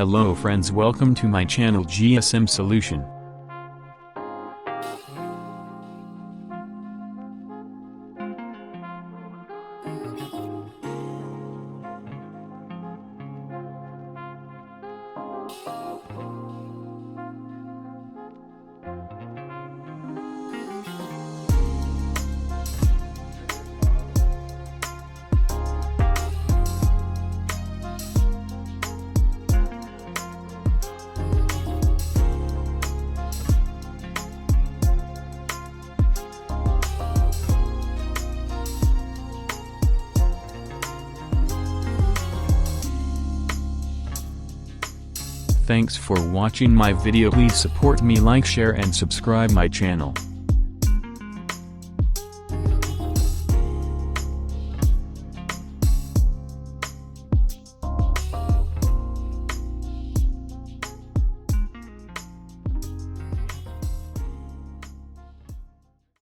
Hello friends, welcome to my channel GSM Solution. Thanks for watching my video. Please support me, like, share and subscribe my channel.